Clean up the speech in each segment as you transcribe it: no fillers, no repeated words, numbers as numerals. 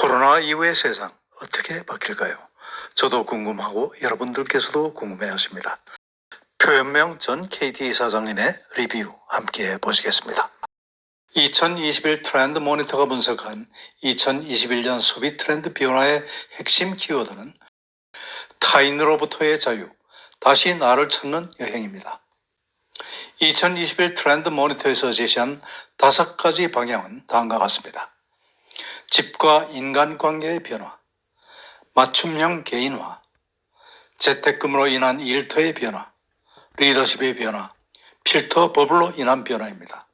코로나 이후의 세상 어떻게 바뀔까요? 저도 궁금하고 여러분들께서도 궁금해하십니다. 표현명 전 KT 이사장님의 리뷰 함께 보시겠습니다. 2021 트렌드 모니터가 분석한 2021년 소비 트렌드 변화의 핵심 키워드는 타인으로부터의 자유, 다시 나를 찾는 여행입니다. 2021 트렌드 모니터에서 제시한 5가지 방향은 다음과 같습니다. 집과 인간관계의 변화, 맞춤형 개인화, 재택근무로 인한 일터의 변화, 리더십의 변화, 필터 버블로 인한 변화입니다.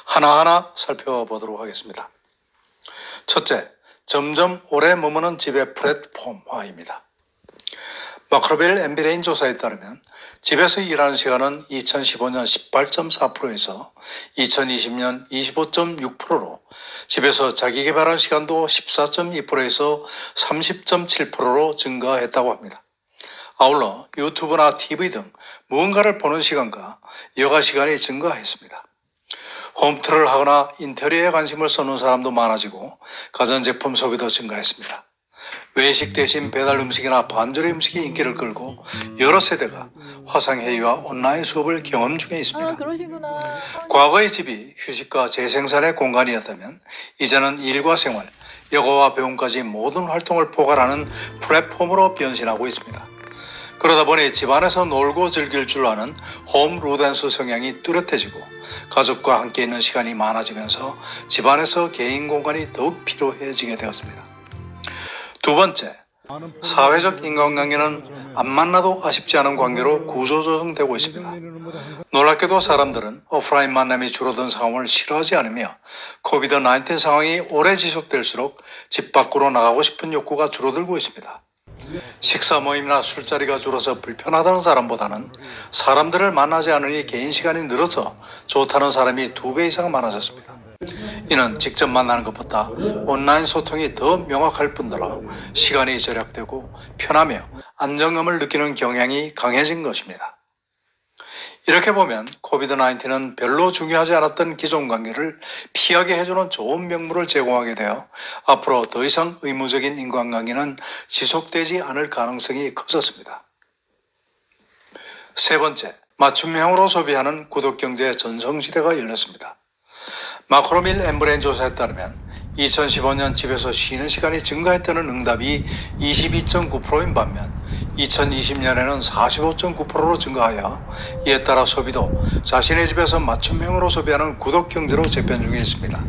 하나하나 살펴보도록 하겠습니다. 첫째, 점점 오래 머무는 집의 플랫폼화입니다. 마크로벨 엠비레인 조사에 따르면 집에서 일하는 시간은 2015년 18.4%에서 2020년 25.6%로 집에서 자기 개발한 시간도 14.2%에서 30.7%로 증가했다고 합니다. 아울러 유튜브나 TV 등 무언가를 보는 시간과 여가 시간이 증가했습니다. 홈트를 하거나 인테리어에 관심을 쏟는 사람도 많아지고 가전제품 소비도 증가했습니다. 외식 대신 배달 음식이나 반조리 음식이 인기를 끌고 여러 세대가 화상회의와 온라인 수업을 경험 중에 있습니다. 그러시구나. 과거의 집이 휴식과 재생산의 공간이었다면 이제는 일과 생활, 여가와 배움까지 모든 활동을 포괄하는 플랫폼으로 변신하고 있습니다. 그러다 보니 집안에서 놀고 즐길 줄 아는 홈 루댄스 성향이 뚜렷해지고 가족과 함께 있는 시간이 많아지면서 집안에서 개인 공간이 더욱 필요해지게 되었습니다. 두 번째, 사회적 인간관계는 안 만나도 아쉽지 않은 관계로 구조조정되고 있습니다. 놀랍게도 사람들은 오프라인 만남이 줄어든 상황을 싫어하지 않으며 코비드-19 상황이 오래 지속될수록 집 밖으로 나가고 싶은 욕구가 줄어들고 있습니다. 식사 모임이나 술자리가 줄어서 불편하다는 사람보다는 사람들을 만나지 않으니 개인 시간이 늘어서 좋다는 사람이 2배 이상 많아졌습니다. 이는 직접 만나는 것보다 온라인 소통이 더 명확할 뿐더러 시간이 절약되고 편하며 안정감을 느끼는 경향이 강해진 것입니다. 이렇게 보면 코비드-19는 별로 중요하지 않았던 기존 관계를 피하게 해주는 좋은 명물을 제공하게 되어 앞으로 더 이상 의무적인 인간관계는 지속되지 않을 가능성이 커졌습니다. 세 번째, 맞춤형으로 소비하는 구독경제 전성시대가 열렸습니다. 마크로밀 엠브레인 조사에 따르면 2015년 집에서 쉬는 시간이 증가했다는 응답이 22.9%인 반면 2020년에는 45.9%로 증가하여 이에 따라 소비도 자신의 집에서 맞춤형으로 소비하는 구독경제로 재편 중에 있습니다.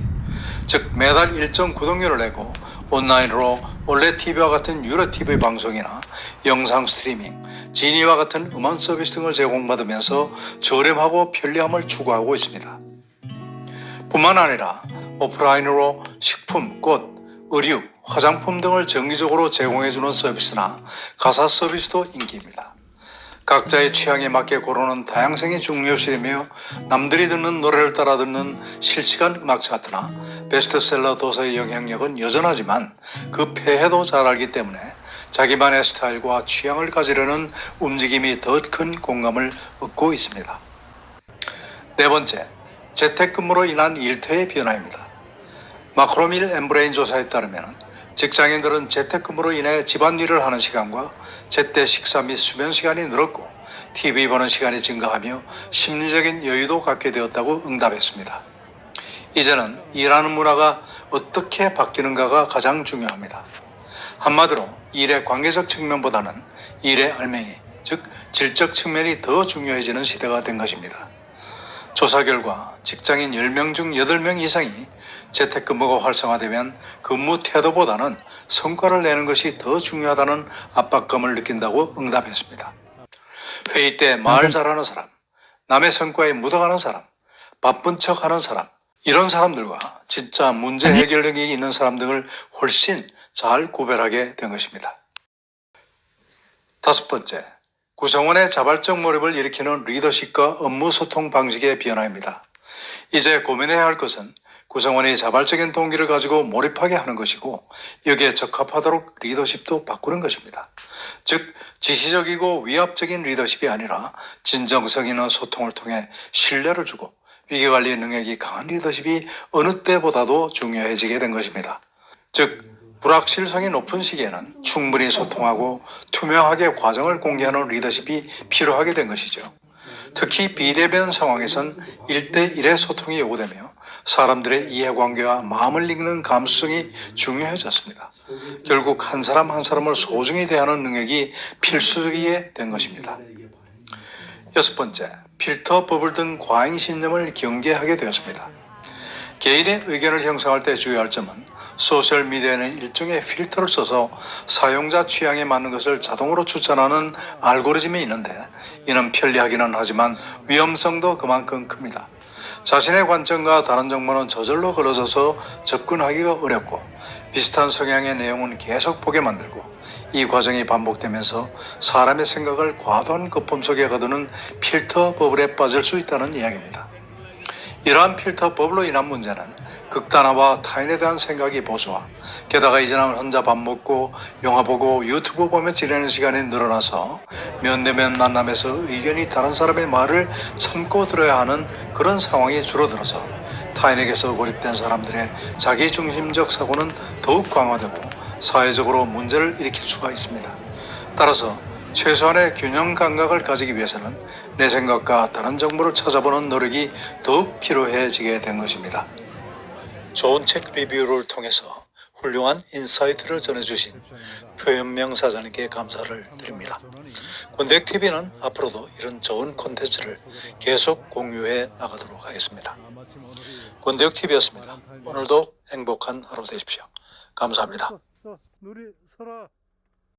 즉 매달 일정 구독료를 내고 온라인으로 원래 TV와 같은 유료 TV 방송이나 영상 스트리밍, 지니와 같은 음원 서비스 등을 제공받으면서 저렴하고 편리함을 추구하고 있습니다. 뿐만 아니라 오프라인으로 식품, 꽃, 의류, 화장품 등을 정기적으로 제공해주는 서비스나 가사 서비스도 인기입니다. 각자의 취향에 맞게 고르는 다양성이 중요시되며 남들이 듣는 노래를 따라 듣는 실시간 음악 차트나 베스트셀러 도서의 영향력은 여전하지만 그 폐해도 잘 알기 때문에 자기만의 스타일과 취향을 가지려는 움직임이 더 큰 공감을 얻고 있습니다. 네 번째, 재택근무로 인한 일터의 변화입니다. 마크로밀 엠브레인 조사에 따르면 직장인들은 재택근무로 인해 집안일을 하는 시간과 제때 식사 및 수면 시간이 늘었고 TV 보는 시간이 증가하며 심리적인 여유도 갖게 되었다고 응답했습니다. 이제는 일하는 문화가 어떻게 바뀌는가가 가장 중요합니다. 한마디로 일의 관계적 측면보다는 일의 알맹이, 즉 질적 측면이 더 중요해지는 시대가 된 것입니다. 조사 결과 직장인 10명 중 8명 이상이 재택근무가 활성화되면 근무 태도보다는 성과를 내는 것이 더 중요하다는 압박감을 느낀다고 응답했습니다. 회의 때 말 잘하는 사람, 남의 성과에 묻어가는 사람, 바쁜 척하는 사람, 이런 사람들과 진짜 문제 해결력이 있는 사람 등을 훨씬 잘 구별하게 된 것입니다. 다섯 번째, 구성원의 자발적 몰입을 일으키는 리더십과 업무 소통 방식의 변화입니다. 이제 고민해야 할 것은 구성원이 자발적인 동기를 가지고 몰입하게 하는 것이고 여기에 적합하도록 리더십도 바꾸는 것입니다. 즉 지시적이고 위압적인 리더십이 아니라 진정성 있는 소통을 통해 신뢰를 주고 위기관리 능력이 강한 리더십이 어느 때보다도 중요해지게 된 것입니다. 즉 불확실성이 높은 시기에는 충분히 소통하고 투명하게 과정을 공개하는 리더십이 필요하게 된 것이죠. 특히 비대면 상황에선 1대1의 소통이 요구되며 사람들의 이해관계와 마음을 읽는 감수성이 중요해졌습니다. 결국 한 사람 한 사람을 소중히 대하는 능력이 필수적이 된 것입니다. 여섯 번째, 필터 버블 등 과잉 신념을 경계하게 되었습니다. 개인의 의견을 형성할 때 주의할 점은 소셜미디어에는 일종의 필터를 써서 사용자 취향에 맞는 것을 자동으로 추천하는 알고리즘이 있는데 이는 편리하기는 하지만 위험성도 그만큼 큽니다. 자신의 관점과 다른 정보는 저절로 걸어져서 접근하기가 어렵고 비슷한 성향의 내용은 계속 보게 만들고 이 과정이 반복되면서 사람의 생각을 과도한 거품 속에 가두는 필터 버블에 빠질 수 있다는 이야기입니다. 이러한 필터 버블로 인한 문제는 극단화와 타인에 대한 생각이 보수화, 게다가 이제는 혼자 밥 먹고 영화 보고 유튜브 보며 지내는 시간이 늘어나서 면대면 만남에서 의견이 다른 사람의 말을 참고 들어야 하는 그런 상황이 줄어들어서 타인에게서 고립된 사람들의 자기중심적 사고는 더욱 강화되고 사회적으로 문제를 일으킬 수가 있습니다. 따라서 최소한의 균형 감각을 가지기 위해서는 내 생각과 다른 정보를 찾아보는 노력이 더욱 필요해지게 된 것입니다. 좋은 책 리뷰를 통해서 훌륭한 인사이트를 전해주신 표현명 사장님께 감사를 드립니다. 권대TV는 앞으로도 이런 좋은 콘텐츠를 계속 공유해 나가도록 하겠습니다. 권대TV였습니다. 오늘도 행복한 하루 되십시오. 감사합니다. 누리 서라.